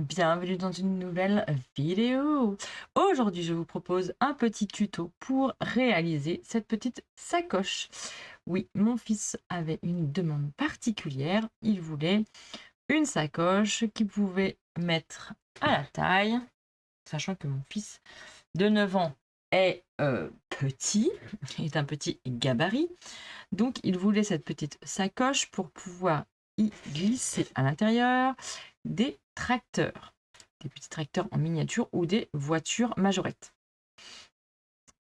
Bienvenue dans une nouvelle vidéo. Aujourd'hui, je vous propose un petit tuto pour réaliser cette petite sacoche. Oui, mon fils avait une demande particulière. Il voulait une sacoche qu'il pouvait mettre à la taille, sachant que mon fils de 9 ans est petit, est un petit gabarit. Donc, il voulait cette petite sacoche pour pouvoir y glisser à l'intérieur des tracteurs, des petits tracteurs en miniature ou des voitures majorettes.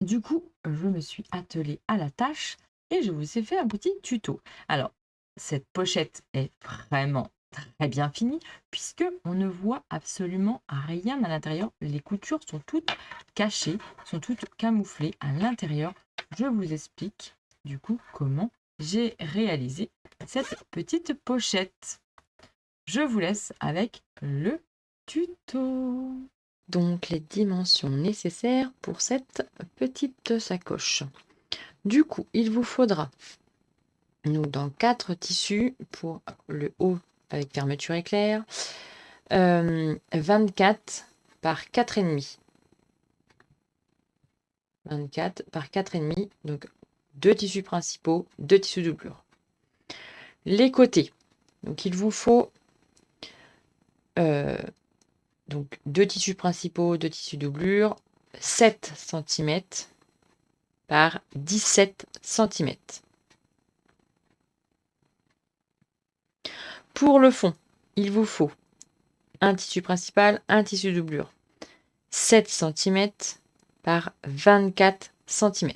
Du coup, je me suis attelée à la tâche et je vous ai fait un petit tuto. Alors, cette pochette est vraiment très bien finie puisque on ne voit absolument rien à l'intérieur. Les coutures sont toutes cachées, sont toutes camouflées à l'intérieur. Je vous explique du coup comment j'ai réalisé cette petite pochette. Je vous laisse avec le tuto. Donc les dimensions nécessaires pour cette petite sacoche. Du coup, il vous faudra dans 4 tissus pour le haut avec fermeture éclair, 24 par 4,5. 24 par 4,5, donc 2 tissus principaux, 2 tissus doublure. Les côtés, donc il vous faut donc 2 tissus principaux, 2 tissus doublure, 7 cm par 17 cm. Pour le fond, il vous faut un tissu principal, un tissu doublure, 7 cm par 24 cm.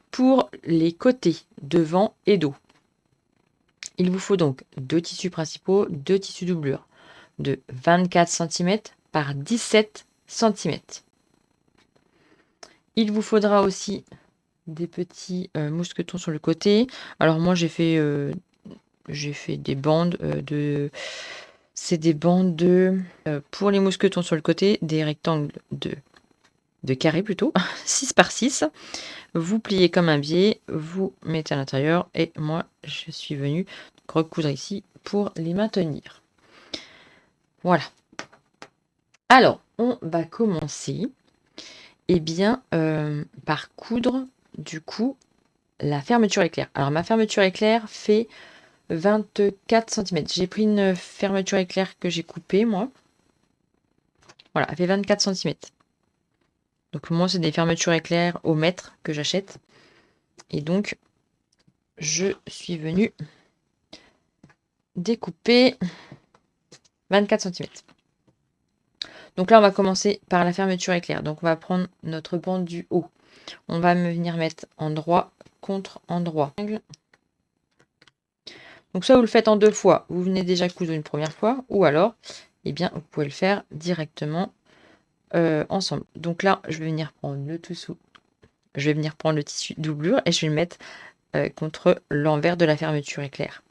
Pour les côtés devant et dos, il vous faut donc 2 tissus principaux, 2 tissus doublure de 24 cm par 17 cm. Il vous faudra aussi des petits mousquetons sur le côté. Alors moi j'ai fait des bandes c'est des bandes pour les mousquetons sur le côté, des rectangles de carré plutôt, 6 par 6. Vous pliez comme un biais, vous mettez à l'intérieur et moi je suis venue recoudre ici pour les maintenir. Voilà. Alors, on va commencer par coudre du coup la fermeture éclair. Alors ma fermeture éclair fait 24 cm. J'ai pris une fermeture éclair que j'ai coupée moi. Voilà, elle fait 24 cm. Donc moi c'est des fermetures éclair au mètre que j'achète. Et donc je suis venue découper 24 cm. Donc là on va commencer par la fermeture éclair. Donc on va prendre notre bande du haut. On va venir mettre endroit contre endroit. Donc soit vous le faites en 2 fois, vous venez déjà coudre une première fois, ou alors, eh bien, vous pouvez le faire directement ensemble. Donc là, je vais venir prendre le dessous, je vais venir prendre le tissu doublure et je vais le mettre contre l'envers de la fermeture éclair.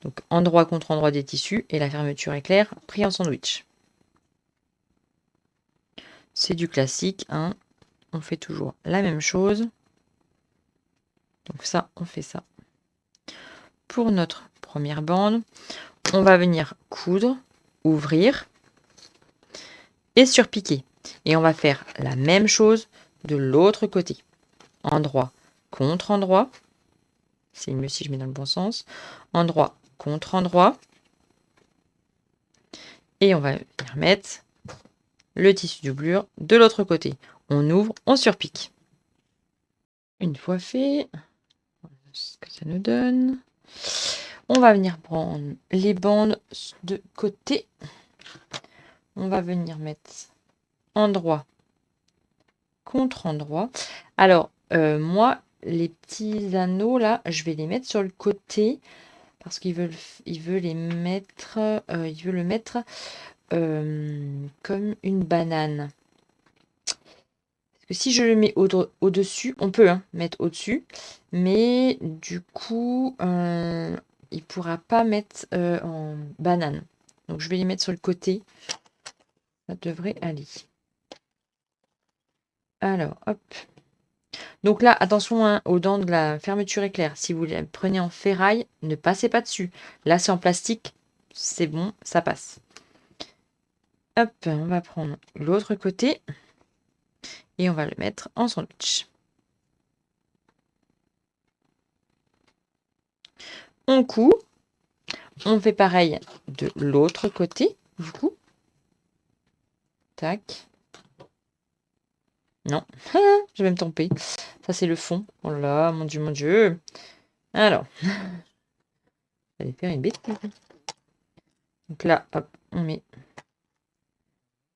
Donc endroit contre endroit des tissus et la fermeture éclair pris en sandwich. C'est du classique, hein. On fait toujours la même chose. Donc ça, on fait ça. Pour notre première bande, on va venir coudre, ouvrir et surpiquer. Et on va faire la même chose de l'autre côté. Endroit contre endroit. C'est mieux si je mets dans le bon sens. Endroit contre endroit. Et on va venir mettre le tissu doublure de l'autre côté. On ouvre, on surpique. Une fois fait, voilà ce que ça nous donne. On va venir prendre les bandes de côté. On va venir mettre endroit contre endroit. Alors, moi, les petits anneaux, là, je vais les mettre sur le côté parce qu'il veut les mettre, il veut le mettre comme une banane. Parce que si je le mets au-dessus, on peut mettre au-dessus, mais du coup, il pourra pas mettre en banane. Donc, je vais les mettre sur le côté. Ça devrait aller. Alors, hop. Donc là, attention aux dents de la fermeture éclair. Si vous les prenez en ferraille, ne passez pas dessus. Là, c'est en plastique, c'est bon, ça passe. Hop, on va prendre l'autre côté et on va le mettre en sandwich. On coud. On fait pareil de l'autre côté, du coup. Tac. Non, je vais me tromper. Ça, c'est le fond. Oh là, mon Dieu, mon Dieu. Alors, j'allais faire une bêtise. Donc là, hop, on met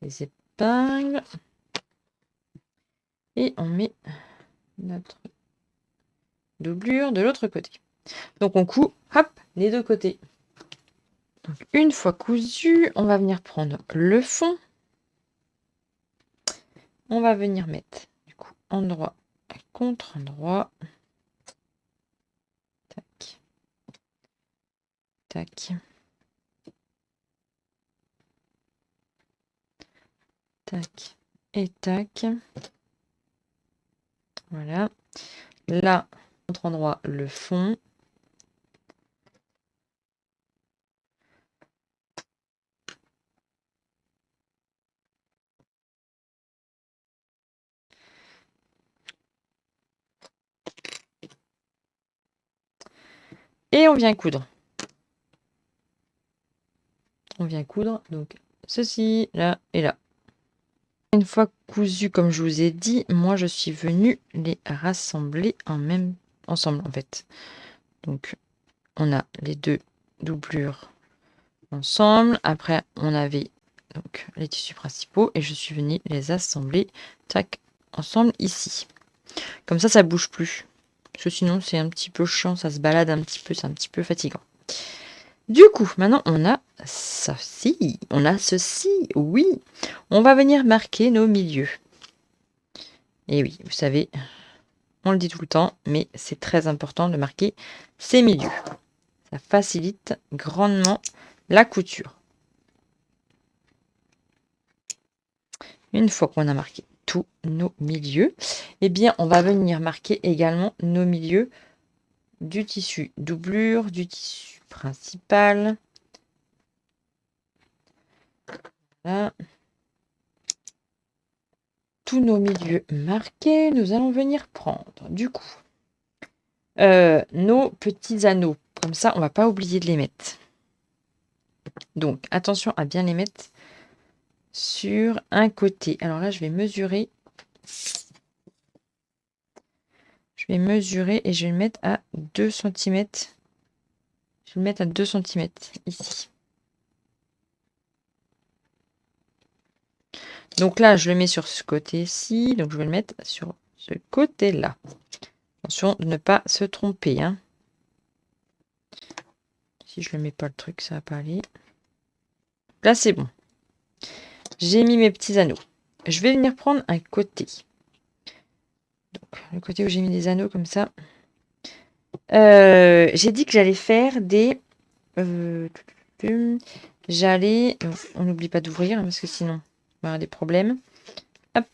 les épingles. Et on met notre doublure de l'autre côté. Donc on coud, hop, les deux côtés. Donc une fois cousu, on va venir prendre le fond. On va venir mettre du coup endroit contre endroit. Tac. Tac. Tac. Et tac. Voilà. Là, contre endroit, le fond. Et on vient coudre. On vient coudre, donc ceci, là et là. Une fois cousu, comme je vous ai dit, moi je suis venue les rassembler ensemble en fait. Donc on a les deux doublures ensemble. Après on avait donc les tissus principaux et je suis venue les assembler tac ensemble ici. Comme ça bouge plus. Parce que sinon c'est un petit peu chiant, ça se balade un petit peu, c'est un petit peu fatigant. Du coup, maintenant on a ceci, oui. On va venir marquer nos milieux. Et oui, vous savez, on le dit tout le temps, mais c'est très important de marquer ces milieux. Ça facilite grandement la couture. Une fois qu'on a marqué tous nos milieux, eh bien, on va venir marquer également nos milieux du tissu doublure, du tissu principal. Voilà. Tous nos milieux marqués, nous allons venir prendre du coup nos petits anneaux. Comme ça, on va pas oublier de les mettre. Donc, attention à bien les mettre sur un côté. Alors là, je vais mesurer. Je vais mesurer et je vais le mettre à 2 cm. Je vais le mettre à 2 cm ici. Donc là, je le mets sur ce côté-ci. Donc je vais le mettre sur ce côté-là. Attention de ne pas se tromper. Hein. Si je ne le mets pas le truc, ça va pas aller. Là, c'est bon. J'ai mis mes petits anneaux. Je vais venir prendre un côté. Donc, le côté où j'ai mis des anneaux comme ça. J'ai dit que j'allais faire des... j'allais... On n'oublie pas d'ouvrir hein, parce que sinon, on va avoir des problèmes. Hop.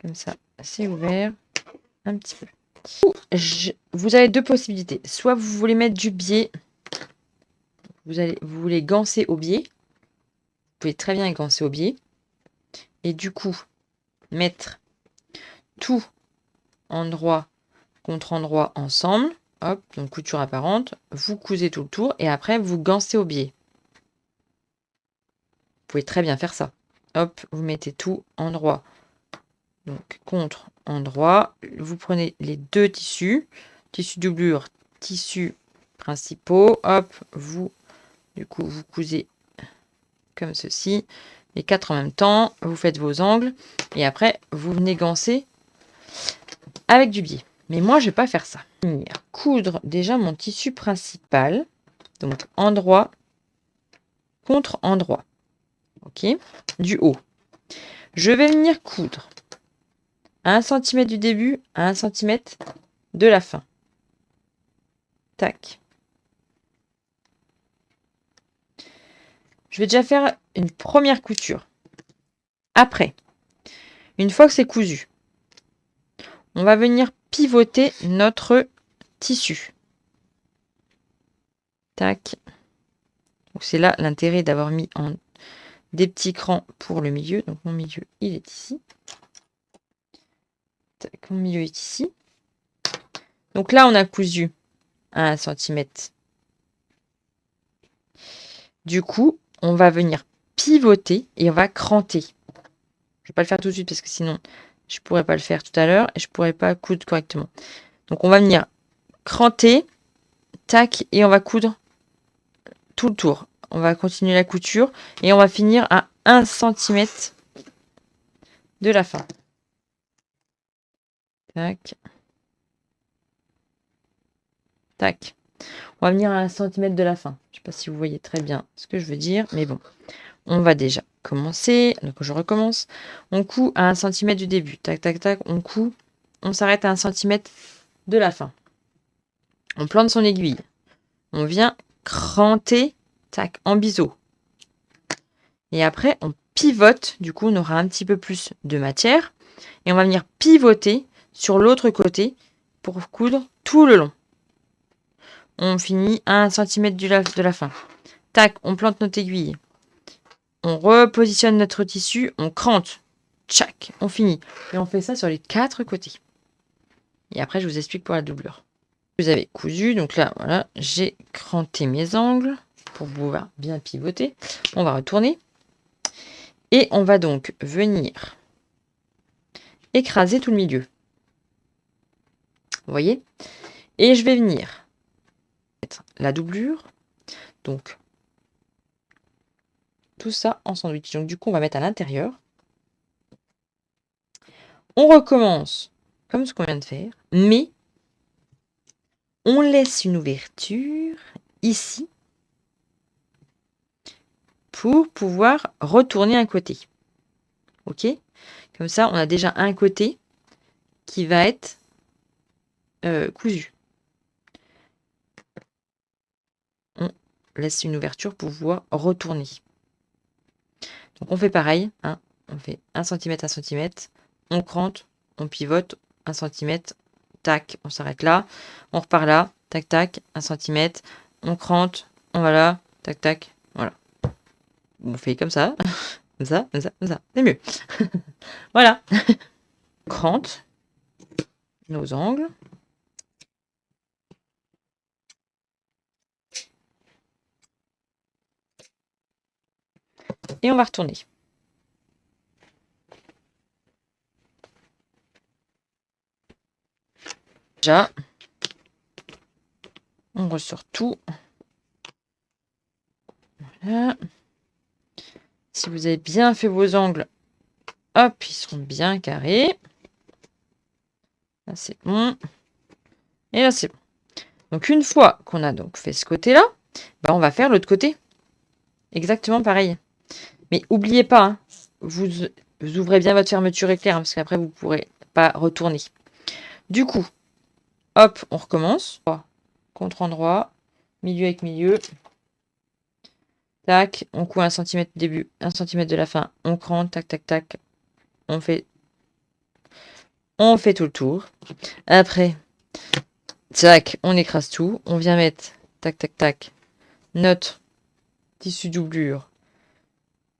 Comme ça, c'est ouvert. Un petit peu. Vous avez deux possibilités. Soit vous voulez mettre du biais. Vous voulez ganser au biais. Vous pouvez très bien ganser au biais. Et du coup, mettre tout endroit contre endroit ensemble. Hop, donc couture apparente. Vous cousez tout le tour et après vous gancez au biais. Vous pouvez très bien faire ça. Hop, vous mettez tout endroit. Donc contre endroit. Vous prenez les deux tissus. Tissu doublure, tissus principaux. Hop, du coup, vous cousez comme ceci. Les 4 en même temps. Vous faites vos angles. Et après, vous venez gancer avec du biais. Mais moi, je ne vais pas faire ça. Je vais venir coudre déjà mon tissu principal. Donc, endroit contre endroit. OK. Du haut. Je vais venir coudre à 1 cm du début, à 1 cm de la fin. Tac. Je vais déjà faire une première couture. Après, une fois que c'est cousu, on va venir pivoter notre tissu. Tac. Donc c'est là l'intérêt d'avoir mis en des petits crans pour le milieu. Donc mon milieu, il est ici. Tac, mon milieu est ici. Donc là, on a cousu à 1 cm. Du coup, on va venir pivoter et on va cranter. Je ne vais pas le faire tout de suite parce que sinon, je ne pourrais pas le faire tout à l'heure et je ne pourrais pas coudre correctement. Donc on va venir cranter, tac, et on va coudre tout le tour. On va continuer la couture et on va finir à 1 cm de la fin. Tac. Tac. On va venir à 1 cm de la fin. Je ne sais pas si vous voyez très bien ce que je veux dire, mais bon. On va déjà commencer. Donc je recommence. On coud à 1 cm du début. Tac, tac, tac. On coud. On s'arrête à 1 cm de la fin. On plante son aiguille. On vient cranter, tac, en biseau. Et après, on pivote. Du coup, on aura un petit peu plus de matière. Et on va venir pivoter sur l'autre côté pour coudre tout le long. On finit à 1 cm de la fin. Tac, on plante notre aiguille. On repositionne notre tissu, on crante. Tchac, on finit. Et on fait ça sur les 4 côtés. Et après, je vous explique pour la doublure. Vous avez cousu, donc là, voilà, j'ai cranté mes angles pour pouvoir bien pivoter. On va retourner. Et on va donc venir écraser tout le milieu. Vous voyez? Et je vais venir mettre la doublure. Donc, tout ça en sandwich. Donc, du coup, on va mettre à l'intérieur. On recommence comme ce qu'on vient de faire, mais on laisse une ouverture ici pour pouvoir retourner un côté. Ok? Comme ça, on a déjà un côté qui va être cousu. On laisse une ouverture pour pouvoir retourner. Donc on fait pareil. Hein, on fait 1 cm, 1 cm. On crante, on pivote, 1 cm. Tac, on s'arrête là. On repart là. Tac, tac, 1 cm. On crante, on va là. Tac, tac. Voilà. On fait comme ça. Comme ça, comme ça, comme ça. C'est mieux. Voilà. Crante nos angles. Et on va retourner. Déjà, on ressort tout. Voilà. Si vous avez bien fait vos angles, hop, ils seront bien carrés. Là, c'est bon. Et là, c'est bon. Donc, une fois qu'on a donc fait ce côté-là, bah, on va faire l'autre côté. Exactement pareil. Mais n'oubliez pas, hein, vous ouvrez bien votre fermeture éclair, hein, parce qu'après, vous ne pourrez pas retourner. Du coup, hop, on recommence. Contre endroit, milieu avec milieu. Tac, on coud 1 cm du début, 1 cm de la fin. On crante, tac, tac, tac. On fait tout le tour. Après, tac, on écrase tout. On vient mettre, tac, tac, tac, notre tissu doublure.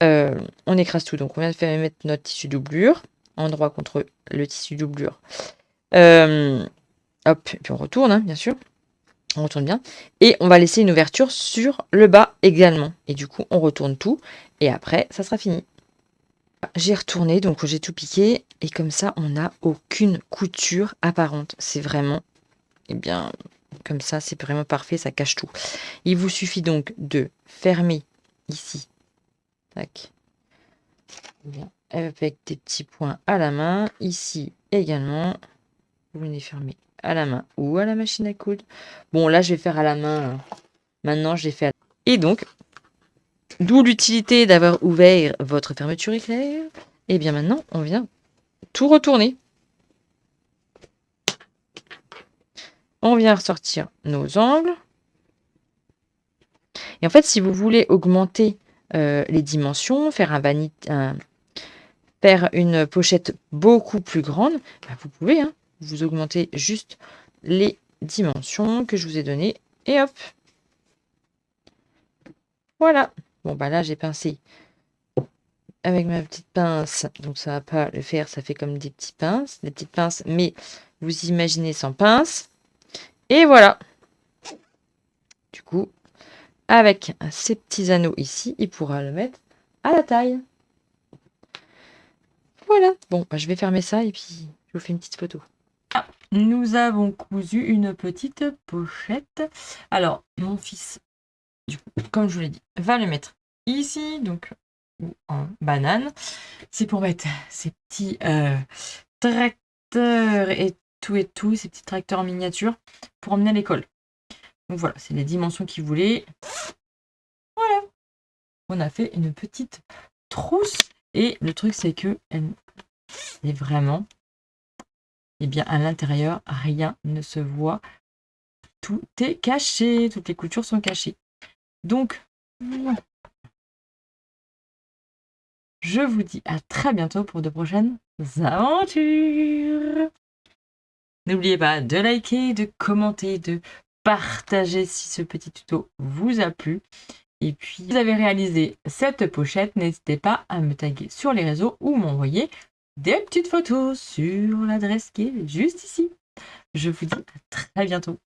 On écrase tout. Donc, on vient de faire mettre notre tissu doublure. Endroit contre le tissu doublure. Hop, et puis on retourne, hein, bien sûr. On retourne bien. Et on va laisser une ouverture sur le bas également. Et du coup, on retourne tout. Et après, ça sera fini. J'ai retourné, donc j'ai tout piqué. Et comme ça, on n'a aucune couture apparente. C'est vraiment, eh bien, comme ça, c'est vraiment parfait, ça cache tout. Il vous suffit donc de fermer ici. Tac. Bien. Avec des petits points à la main. Ici également. Vous venez fermer à la main ou à la machine à coudre. Bon, là, je vais faire à la main. Maintenant, je l'ai fait à la main. Et donc, d'où l'utilité d'avoir ouvert votre fermeture éclair. Et bien maintenant, on vient tout retourner. On vient ressortir nos angles. Et en fait, si vous voulez augmenter les dimensions, faire faire une pochette beaucoup plus grande, bah, vous pouvez. Hein, vous augmentez juste les dimensions que je vous ai données. Et hop. Voilà. Bon, bah là, j'ai pincé avec ma petite pince. Donc, ça va pas le faire. Ça fait comme des petites pinces. Mais vous imaginez sans pince. Et voilà. Du coup, avec ces petits anneaux ici, il pourra le mettre à la taille. Voilà. Bon, bah, je vais fermer ça et puis je vous fais une petite photo. Nous avons cousu une petite pochette. Alors, mon fils, du coup, comme je vous l'ai dit, va le mettre ici, donc ou en banane. C'est pour mettre ces petits tracteurs et tout, ces petits tracteurs en miniature pour emmener à l'école. Donc voilà, c'est les dimensions qu'il voulait. Voilà. On a fait une petite trousse. Et le truc, c'est que elle est vraiment, eh bien, à l'intérieur, rien ne se voit. Tout est caché. Toutes les coutures sont cachées. Donc, je vous dis à très bientôt pour de prochaines aventures. N'oubliez pas de liker, de commenter, de partager si ce petit tuto vous a plu. Et puis, si vous avez réalisé cette pochette, n'hésitez pas à me taguer sur les réseaux ou m'envoyer des petites photos sur l'adresse qui est juste ici. Je vous dis à très bientôt.